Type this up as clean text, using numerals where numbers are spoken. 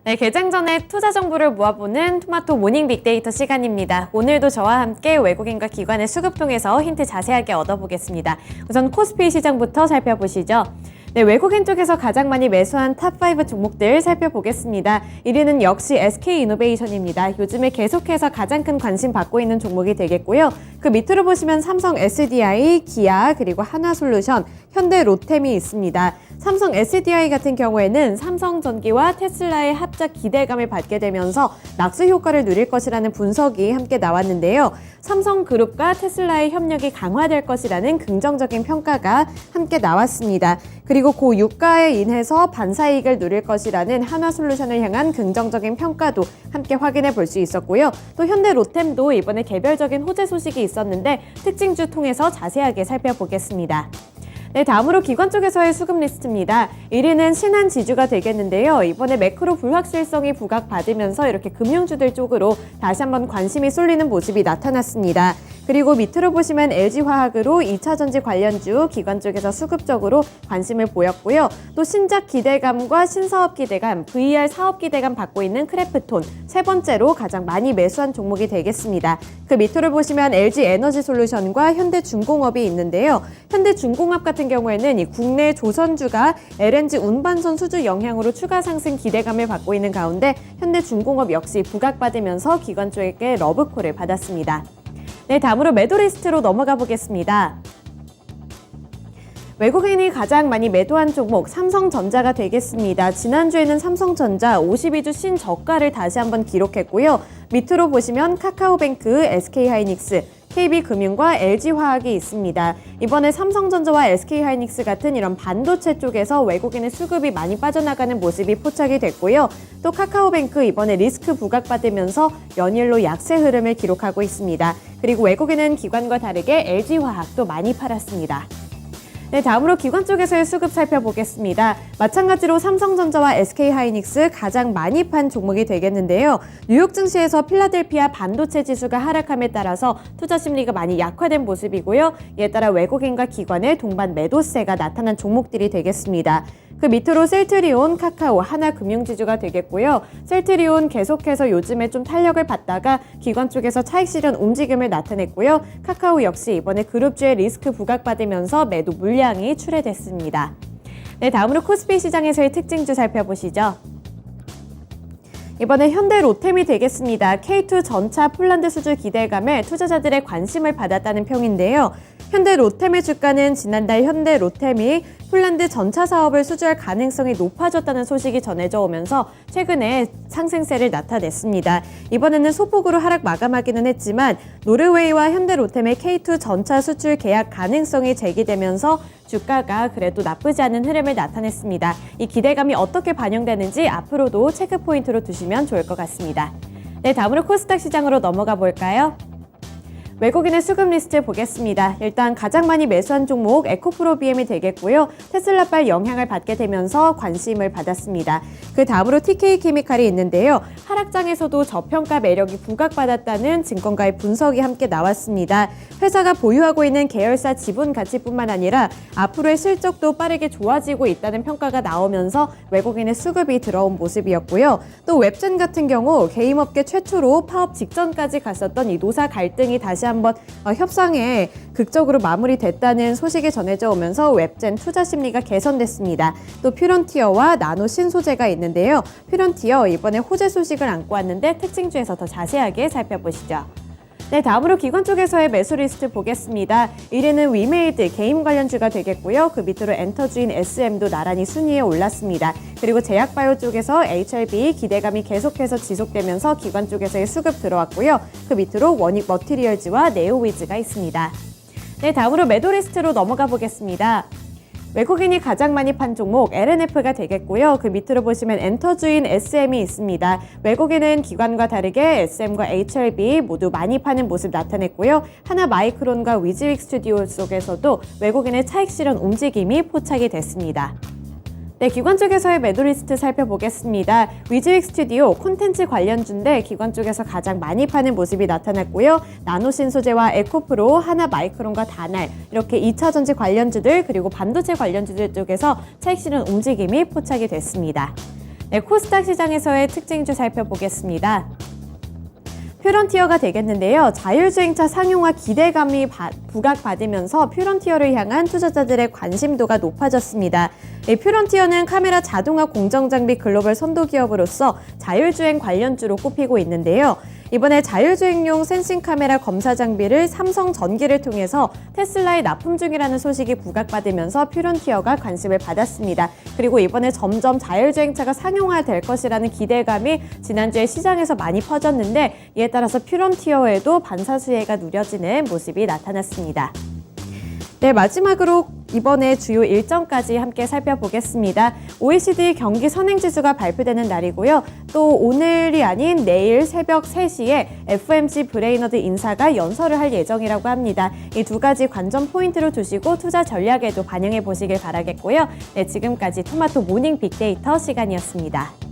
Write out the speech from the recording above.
네, 개장 전에 투자 정보를 모아보는 토마토 모닝 빅데이터 시간입니다. 오늘도 저와 함께 외국인과 기관의 수급 통해서 힌트 자세하게 얻어보겠습니다. 우선 코스피 시장부터 살펴보시죠. 네, 외국인 쪽에서 가장 많이 매수한 탑5 종목들 살펴보겠습니다. 1위는 역시 SK이노베이션입니다. 요즘에 계속해서 가장 큰 관심 받고 있는 종목이 되겠고요. 그 밑으로 보시면 삼성 SDI, 기아, 그리고 한화솔루션, 현대 로템이 있습니다. 삼성 SDI 같은 경우에는 삼성전기와 테슬라의 합작 기대감을 받게 되면서 낙수 효과를 누릴 것이라는 분석이 함께 나왔는데요. 삼성그룹과 테슬라의 협력이 강화될 것이라는 긍정적인 평가가 함께 나왔습니다. 그리고 고유가에 인해서 반사이익을 누릴 것이라는 한화솔루션을 향한 긍정적인 평가도 함께 확인해 볼 수 있었고요. 또 현대로템도 이번에 개별적인 호재 소식이 있었는데 특징주 통해서 자세하게 살펴보겠습니다. 네, 다음으로 기관 쪽에서의 수급 리스트입니다. 1위는 신한지주가 되겠는데요. 이번에 매크로 불확실성이 부각받으면서 이렇게 금융주들 쪽으로 다시 한번 관심이 쏠리는 모습이 나타났습니다. 그리고 밑으로 보시면 LG화학으로 2차전지 관련주 기관 쪽에서 수급적으로 관심을 보였고요. 또 신작 기대감과 신사업 기대감, VR 사업 기대감 받고 있는 크래프톤, 세 번째로 가장 많이 매수한 종목이 되겠습니다. 그 밑으로 보시면 LG에너지솔루션과 현대중공업이 있는데요. 현대중공업 같은 경우에는 이 국내 조선주가 LNG 운반선 수주 영향으로 추가 상승 기대감을 받고 있는 가운데 현대중공업 역시 부각받으면서 기관 쪽에게 러브콜을 받았습니다. 네, 다음으로 매도 리스트로 넘어가 보겠습니다. 외국인이 가장 많이 매도한 종목 삼성전자가 되겠습니다. 지난주에는 삼성전자 52주 신저가를 다시 한번 기록했고요. 밑으로 보시면 카카오뱅크, SK하이닉스, KB금융과 LG화학이 있습니다. 이번에 삼성전자와 SK하이닉스 같은 이런 반도체 쪽에서 외국인의 수급이 많이 빠져나가는 모습이 포착이 됐고요. 또 카카오뱅크 이번에 리스크 부각받으면서 연일로 약세 흐름을 기록하고 있습니다. 그리고 외국인은 기관과 다르게 LG화학도 많이 팔았습니다. 네, 다음으로 기관 쪽에서의 수급 살펴보겠습니다. 마찬가지로 삼성전자와 SK하이닉스 가장 많이 판 종목이 되겠는데요. 뉴욕 증시에서 필라델피아 반도체 지수가 하락함에 따라서 투자 심리가 많이 약화된 모습이고요. 이에 따라 외국인과 기관의 동반 매도세가 나타난 종목들이 되겠습니다. 그 밑으로 셀트리온, 카카오, 하나금융지주가 되겠고요. 셀트리온 계속해서 요즘에 좀 탄력을 받다가 기관 쪽에서 차익 실현 움직임을 나타냈고요. 카카오 역시 이번에 그룹주의 리스크 부각받으면서 매도 물량이 출회됐습니다. 네, 다음으로 코스피 시장에서의 특징주 살펴보시죠. 이번에 현대로템이 되겠습니다. K2 전차 폴란드 수주 기대감에 투자자들의 관심을 받았다는 평인데요. 현대로템의 주가는 지난달 현대로템이 폴란드 전차 사업을 수주할 가능성이 높아졌다는 소식이 전해져 오면서 최근에 상승세를 나타냈습니다. 이번에는 소폭으로 하락 마감하기는 했지만 노르웨이와 현대로템의 K2 전차 수출 계약 가능성이 제기되면서 주가가 그래도 나쁘지 않은 흐름을 나타냈습니다. 이 기대감이 어떻게 반영되는지 앞으로도 체크 포인트로 두시면 좋을 것 같습니다. 네, 다음으로 코스닥 시장으로 넘어가 볼까요? 외국인의 수급 리스트 보겠습니다. 일단 가장 많이 매수한 종목 에코프로비엠이 되겠고요. 테슬라발 영향을 받게 되면서 관심을 받았습니다. 그 다음으로 TK케미칼이 있는데요. 하락장에서도 저평가 매력이 부각받았다는 증권가의 분석이 함께 나왔습니다. 회사가 보유하고 있는 계열사 지분 가치뿐만 아니라 앞으로의 실적도 빠르게 좋아지고 있다는 평가가 나오면서 외국인의 수급이 들어온 모습이었고요. 또 웹젠 같은 경우 게임업계 최초로 파업 직전까지 갔었던 이 노사 갈등이 다시 한번 협상에 극적으로 마무리됐다는 소식이 전해져 오면서 웹젠 투자 심리가 개선됐습니다. 또 퓨런티어와 나노 신소재가 있는데요. 퓨런티어 이번에 호재 소식을 안고 왔는데 특징주에서 더 자세하게 살펴보시죠. 네, 다음으로 기관 쪽에서의 매수 리스트 보겠습니다. 1위는 위메이드 게임 관련주가 되겠고요. 그 밑으로 엔터주인 SM도 나란히 순위에 올랐습니다. 그리고 제약바이오 쪽에서 HLB 기대감이 계속해서 지속되면서 기관 쪽에서의 수급 들어왔고요. 그 밑으로 원익 머티리얼즈와 네오위즈가 있습니다. 네, 다음으로 매도 리스트로 넘어가 보겠습니다. 외국인이 가장 많이 판 종목 LNF가 되겠고요. 그 밑으로 보시면 엔터주인 SM이 있습니다. 외국인은 기관과 다르게 SM과 HLB 모두 많이 파는 모습 나타냈고요. 하나마이크론과 위즈윅 스튜디오 속에서도 외국인의 차익 실현 움직임이 포착이 됐습니다. 네, 기관 쪽에서의 매도 리스트 살펴보겠습니다. 위즈윅 스튜디오 콘텐츠 관련주인데 기관 쪽에서 가장 많이 파는 모습이 나타났고요. 나노신 소재와 에코프로, 하나마이크론과 다날 이렇게 2차전지 관련주들 그리고 반도체 관련주들 쪽에서 차익 실현 움직임이 포착이 됐습니다. 네, 코스닥 시장에서의 특징주 살펴보겠습니다. 퓨런티어가 되겠는데요. 자율주행차 상용화 기대감이 부각받으면서 퓨런티어를 향한 투자자들의 관심도가 높아졌습니다. 퓨런티어는 카메라 자동화 공정장비 글로벌 선도 기업으로서 자율주행 관련주로 꼽히고 있는데요. 이번에 자율주행용 센싱 카메라 검사 장비를 삼성 전기를 통해서 테슬라에 납품 중이라는 소식이 부각받으면서 퓨런티어가 관심을 받았습니다. 그리고 이번에 점점 자율주행차가 상용화될 것이라는 기대감이 지난주에 시장에서 많이 퍼졌는데 이에 따라서 퓨런티어에도 반사수혜가 누려지는 모습이 나타났습니다. 네, 마지막으로 이번에 주요 일정까지 함께 살펴보겠습니다. OECD 경기 선행지수가 발표되는 날이고요. 또 오늘이 아닌 내일 새벽 3시에 FMC 브레이너드 인사가 연설을 할 예정이라고 합니다. 이 두 가지 관전 포인트로 두시고 투자 전략에도 반영해 보시길 바라겠고요. 네, 지금까지 토마토 모닝 빅데이터 시간이었습니다.